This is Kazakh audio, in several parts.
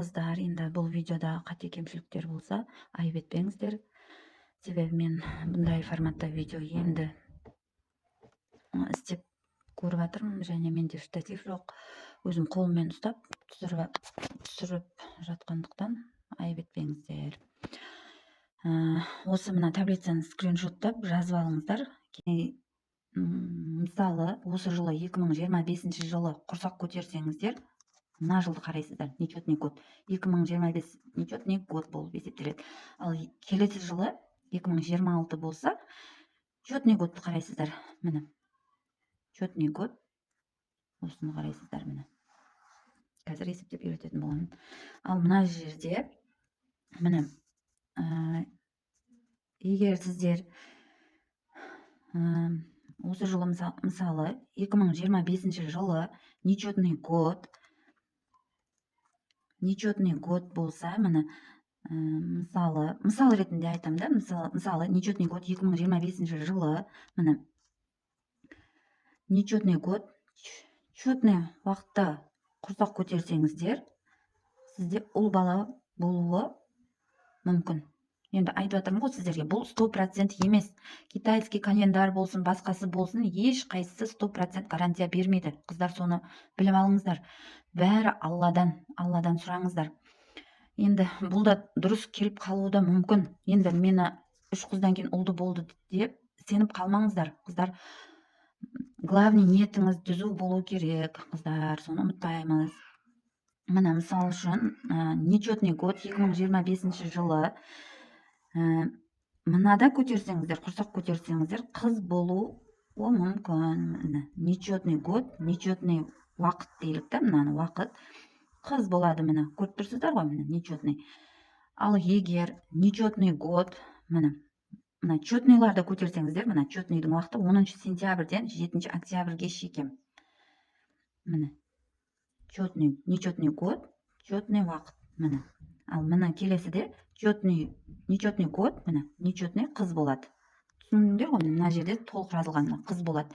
Қыздар, енді бұл видеода қате кемшіліктер болса, айып етпеңіздер. Себебі мен бұндай форматта видео енді істеп көріп жатырмын, және менде штатив жоқ. Өзім қолыммен ұстап түсіріп жатқандықтан айып етпеңіздер. Осы мына таблицаны скриншоттап жазып алыңыздар. Мысалы, осы жылы 2025 жылы құрсақ көтерсеңіздер, мына жылды қарайсыздар, нечетный год. 2025 нечетный год болып есептеледі. Ал келесі жылы 2026 болса, четный годты қарайсыздар. Міне. Четный год. Осыны қарайсыздар, міне. Қазір есептеп үйрететін боламын. Ал мына жерде, міне, егер сіздер осы жылы мысалы 2025 жылы нечетный год болса, міне, мысал ретінде айтам да, мысалы нечетный год 2025 жылы, міне, нечетный год, четный уақытта құрсақ көтерсеңіздер, сізде ұл бала болуы мүмкін. Енді айтып жатырмын ғой сіздерге, бұл 100% емес. Китайский календар болсын, басқасы болсын, еш қайсысы 100% гарантия бермейді. Қыздар, соны біліп алыңыздар. Бәрі Алладан сұраңыздар. Енді бұл да дұрыс келіп қалуы да мүмкін. Енді мені 3 қыздан кейін ұлды болды деп сеніп қалмаңыздар. Қыздар, главный ниетіңіз түзу болу керек. Қыздар, соны ұмытпаймыз. Міне, мысал үшін, нечетный год 2025 жылы мынада көтерсеңіздер, құрсақ көтерсеңіздер, қыз болуы мүмкін. Нечетный год, нечетный уақыт дейлік та, мынаны уақыт. Қыз болады, міне, көріп тұрсыздар ғой, міне, нечетный. Ал егер нечетный год, міне, четныйларды көтерсеңіздер, міне, четныйдың уақыты 10 сентябрьден 7 октябрьге шейін. Міне, нечетный год, четный уақыт, міне. Ал міне келесіде нечетный год, міне, нечетный қыз болады. Түсіндіңдер ғой, мына жерде толық жазылған қыз болады.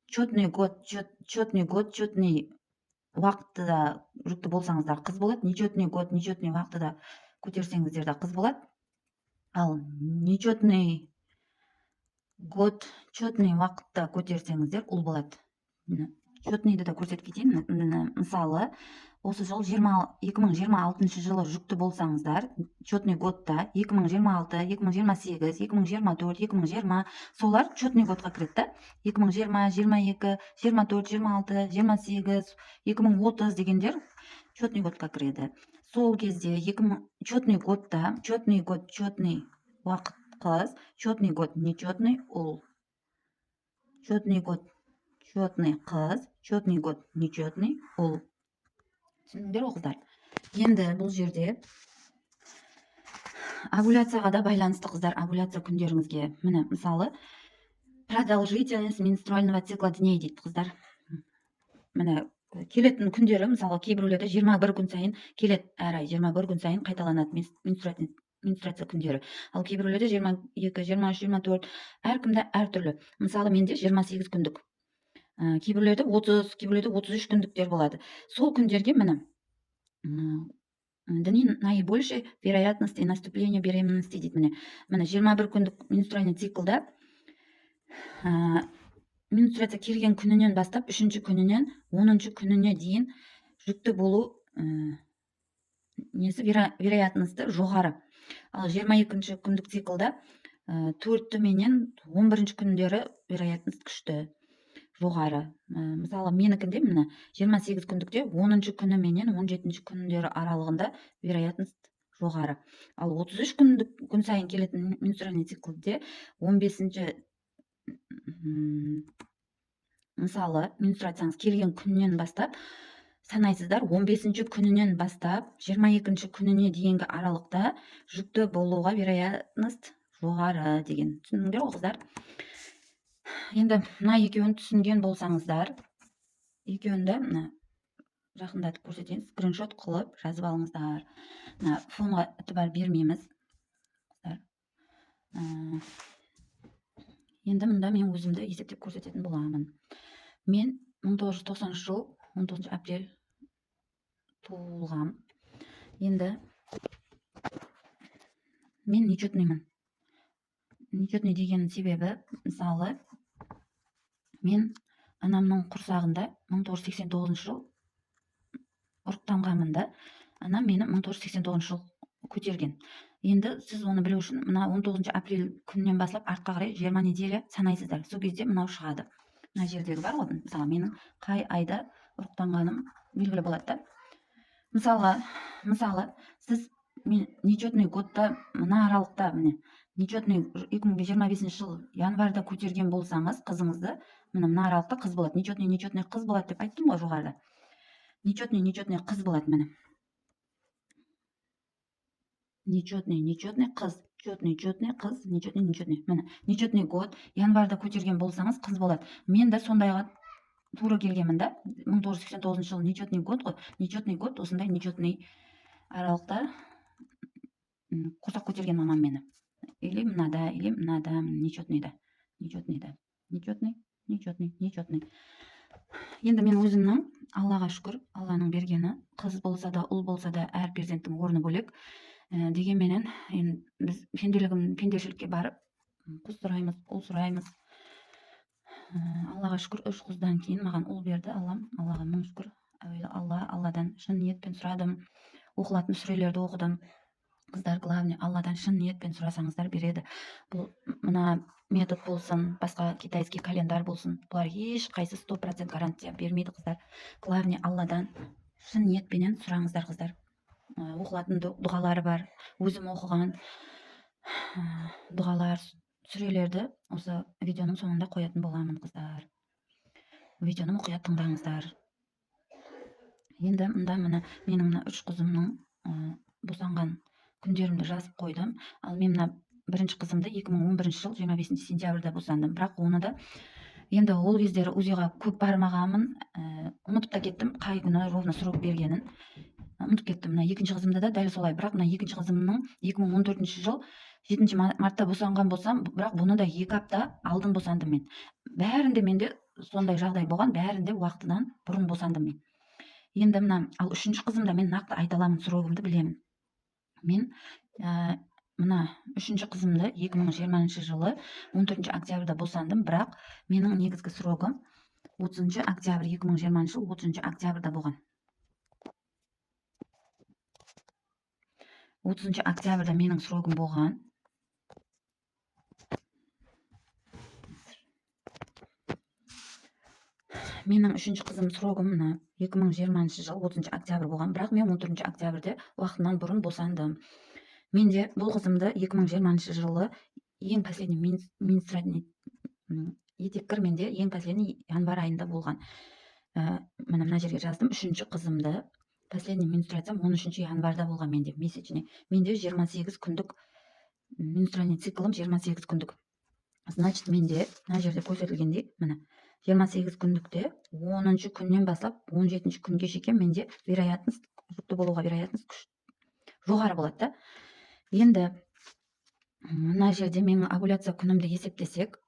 Четный год, четный уақытта жүкті болсаңыздар қыз болады. Нечетный год, нечетный уақытта көтерсеңіздер де қыз болады. Ал нечетный год, четный уақытта көтерсеңіздер ұл болады. Четныйды да көрсетіп кетейін. Мысалы, осы жыл 2026 жылы жүкті болсаңыздар, четный годта 2026, 2028, 2024, 2020, солар четный годқа кіреді. 2020, 22, 24, 26, 28, 2030 дегендер четный годқа кіреді. Сол кезде четный годта, четный год, четный уақыт қыз, четный год, нечетный ұл. Четный год, четный қыз, четный год, нечетный ұл. Түсіндіңдер ғой, қыздар? Енді бұл жерде овуляцияға да байланысты, қыздар, овуляция күндеріңізге. Міне, мысалы, продолжительность менструального цикла дней дейді, қыздар. Міне, келетін күндері, мысалы, кейбіреулерде 21 күн сайын келеді, әр ай 21 күн сайын қайталанады менструация күндері. Ал кейбіреулерде 22, 23, 24, әркімде әртүрлі. Мысалы, менде 28 күндік. Кейбіреулерде 30, кейбіреулерде 33 күндіктер болады. Сол күндерге, міне, дни наибольшей вероятности наступления беременности дейді. Міне 21 күндік менструальный циклда менструация келген күнінен бастап 3-ші күнінен 10-ші күніне дейін жүкті болу вероятності жоғары. Ал 22-ші күндік циклда 4-ті менен 11-ші күндері вероятность күшті, жоғары. Мысалы, менікінде, міне, 28 күндікте 10-ші күні менен 17-ші күндері аралығында вероятность жоғары. Ал 33 күн сайын келетін менструальный циклде 15-ші, мысалы, менструацияңыз келген күннен бастап санайсыздар, 15-ші күнінен бастап 22-ші күніне дейінгі аралықта жүкті болуға вероятность жоғары деген. Түсіндіңдер ғой, қыздар? Енді мына екеуін түсінген болсаңыздар, екеуінді жақындатып көрсетейін, скриншот қылып жазып алыңыздар. Фонға ітібар бермейміз. Енді мұнда мен өзімді есептеп көрсететін боламын. Мен 1990 жыл 19 апрель туылғам. Енді мен нечетныймын. Нечетный деген себебі, мысалы, мен анамның құрсағында 1989 жыл ұрықтанғанмын да, анам мені 1989 жыл көтерген. Енді сіз оны білу үшін мына 19 апрель күнінен бастап артқа қарай 20 неделя санайсыздар. Сол кезде мынау шығады. Мына жердегі бар ғой, мысалы, менің қай айда ұрықтанғаным белгілі болады да. Мысалы, сіз нечетный годта, мына аралықта, міне, нечетный 2025 жыл январьда көтерген болсаңыз қызыңызды, мына аралықта қыз болады. Нечетный қыз болады деп айттым ғой жоғарыда. Нечетный қыз болады, міне. Нечетный қыз, четный қыз, нечетный. Міне, нечетный год январьда көтерген болсаңыз қыз болады. Мен де сондайға тура келгенмін да. 1989 жыл нечетный год ғой. Нечетный год осындай нечетный аралықта құрсақ көтерген мамам мені. Или мынада, нечетныйда. Нечетный. Енді мен өзімнің, Аллаға шүкір, Алланың бергені, қыз болса да, ұл болса да, әр перзенттің орны бөлек. Дегенменен біз пенделшілікке барып, қыз сұраймыз, ұл сұраймыз. Аллаға шүкір, 3 қыздан кейін маған ұл берді Аллам. Аллаға мың шүкір. Алладан шын ниетпен сұрадым. Оқылатын сүрелерді оқыдым. Қыздар, главный, Алладан шын ниетпен сұрасаңыздар береді. Бұл мына метод болсын, басқа китайский календар болсын, бұлар еш қайсы 100% гарантия бермейді, қыздар. Главный, Алладан шын ниетпенен сұраңыздар, қыздар. Оқылатын дұғалары бар. Өзім оқыған дұғалар, сүрелерді осы видеоның соңында қоятын боламын, қыздар. Видеоны мұқият тыңдаңыздар. Енді мында мына менің мына 3 қызымның босанған күндерімді жазып қойдым. Ал мен мына бірінші қызымды 2011 жыл 25 сентябрьда босандым. Бірақ оны да енді ол кездері УЗИға көп бармағанмын, ұмытып та кеттім, қай күні ровно срок бергенін. Ұмытып кеттім. Мына екінші қызымда да дәл солай. Бірақ мына екінші қызымның 2014 жыл 7 мартта босанған болсам, бірақ бұны да 2 апта алдын босандым мен. Бәрінде менде сондай жағдай болған, бәрінде уақытынан бұрын босандым мен. Енді мына ал үшінші қызымда мен нақты айта аламын, срогымды білемін. Мен мына үшінші қызымды 2020 жылы 14 октябрьда босандым, бірақ менің негізгі срогым 30 октябрь 2020 жыл 30 октябрьда болған. 30 октябрьда менің срогым болған. Менің үшінші қызым срогым мына 2020 жыл 30 октябрь болған, бірақ мен 14 октябрьде уақытынан бұрын босандым. Менде бұл қызымды 2020 жылы ең последний менструальный етеккір менде ең последний январь айында болған. Мына жерге жаздым, үшінші қызымды последний менструациям 13 январьда болған менде, месячный. Менде 28 күндік менструальный циклым 28 күндік. Значит, менде мына жерде көрсетілгендей, міне 28 күндікте 10 күннен бастап 17 күнге шейін менде вероятность, жүкті болуға вероятность жоғары болады да. Енді мына жерде менің овуляция күнімді есептесек,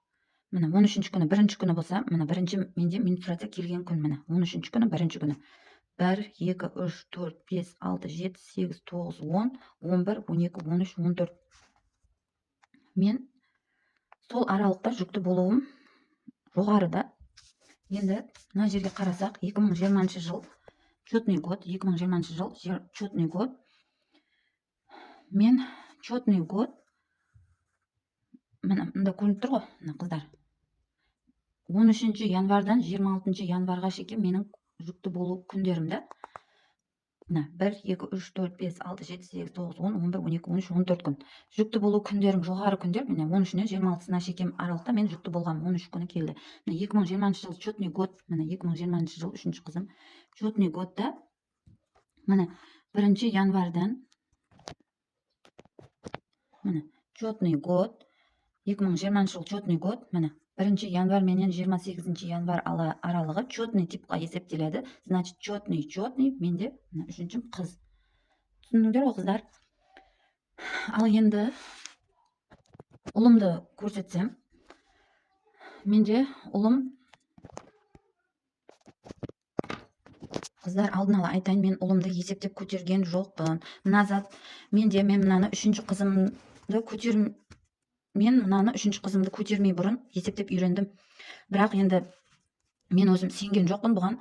міне 13 күні, бірінші күні болса, міне бірінші менде менструация келген күн, міне 13 күні, бірінші күні. 1, 2, 3, 4, 5, 6, 7, 8, 9, 10, 11, 12, 13, 14. Мен сол аралықта жүкті болуым жоғарыда. Енді мына жерге қарасақ, 2020 жыл четный год, 2020 жыл четный год. Мен четный год, мында көрініп тұр ғой, қыздар. 13 январдан 26 январға шейін менің жүкті болу күндерімді. 1, 2, 3, 4, 5, 6, 7, 8, 9, 10, 11, 12, 13, 14 күн. Жүкті болу күндерім жоғары күндер, міне 13-нен 26-сына шейін аралықта мен жүкті болғам, 13 күні келді. 2020 жыл четный год, міне 2020 жыл үшінші қызым. Четный годта, міне 1 январдан, міне четный год, 2020 жыл четный год, міне 1 январь менен 28 январь аралығы четный типқа есептеледі. Значит, четный менде үшінші қыз. Түсіндіңдер ғой, қыздар? Ал енді ұлымды көрсетсем, менде ұлым Қыздар, алдын ала айтайын, мен ұлымды есептеп көтерген жоқпын. Мына зат менде, мен мынаны үшінші қызымды көтермей бұрын есептеп үйрендім. Бірақ енді мен өзім сенген жоқпын бұған.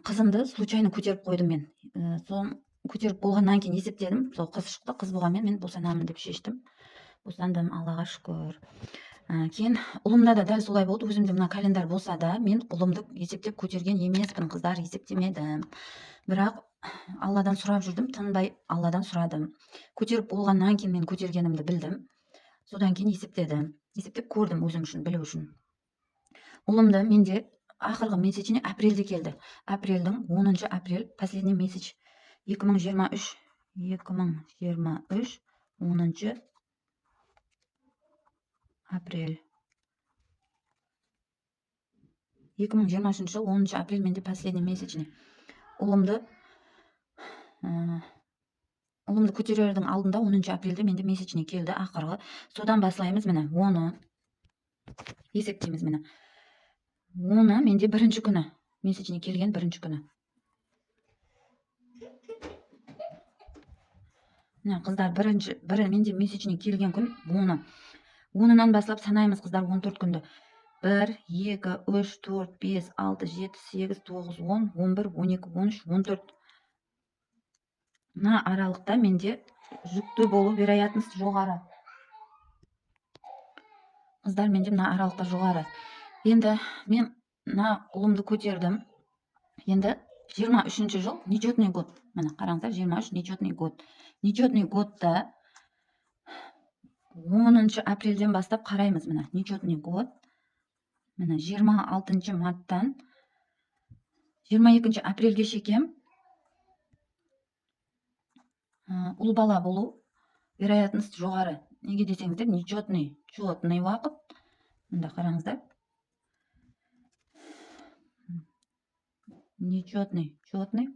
Қызымды случайно көтеріп қойдым мен. Соны көтеріп болғаннан кейін есептедім. Сол қыз шықты, қыз болғанмен мен босанамын деп шештім. Босандым, Аллаға шүкір. Кейін ұлымда да дәл солай болды. Өзімде мына календар болса да, мен ұлымды есептеп көтерген емеспін, қыздар, есептемедім. Бірақ Алладан сұрап жүрдім, тынбай Алладан сұрадым. Көтеріп болғаннан кейін мен көтергенімді білдім. Содан кейін есептедім. Есептеп көрдім өзім үшін, білу үшін. Ұлымды менде ақырғы месячіне апрельде келді. Апрельдің 10 апрель, последний месяч. 2023, 10 апрель. 2023 жыл 10 апрель менде последний месячный. Ұлымды көтерердің алдында 10 апрельде менде месячный келді, ақырғы. Содан басылаймыз, міне, оны есептейміз, міне. Оны менде бірінші күні, месячный келген бірінші күні. Қыздар, менде месячный келген күн оны. Онынан басылап санаймыз, қыздар, 14 күнді. 1, 2, 3, 4, 5, 6, 7, 8, 9, 10, 11, 12, 13, 14. Мына аралықта менде жүкті болу вероятность жоғары. Қыздар, менде мына аралықта жоғары. Енді мен мына ұлымды көтердім. Енді 23 жыл, нечетный год. Міне, қараңыздар, 23 нечетный год. Нечетный годта 10 апрельден бастап қараймыз, міне, нечетный год. Міне, 26 марттан 22 апрельге шекем. Ұл бала болу вероятность жоғары. Неге десеңіздер, нечетный уақыт. Мында қараңыздар. Нечетный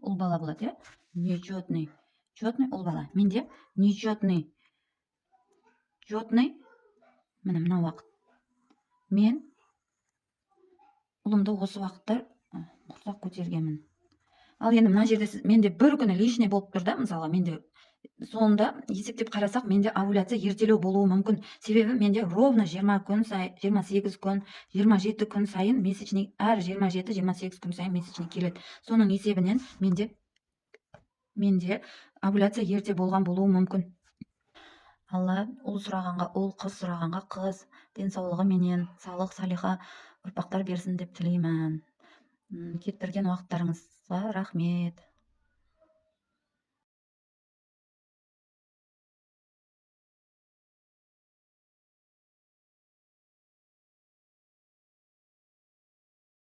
ұл бала болады, е? Нечетный ұл бала. Менде нечетный міне мына уақыт. Мен ұлымды осы уақытта құрсақ көтергенмін. Ал енді мына жерде менде бір күні лишний болып тұр да, мысалы, менде сонда есептеп қарасақ, менде овуляция ертелеу болуы мүмкін. Себебі менде ровно 20 күн сайын, 28 күн, 27 күн сайын месячный, әр 27-28 күн сайын месячный келеді. Соның есебінен менде овуляция ерте болған болуы мүмкін. Алла ұл сұрағанға ұл, қыз сұрағанға қыз, денсаулығы менен салық салиха ұрпақтар берсін деп тілеймін. Кетірген уақыттарыңызға рахмет.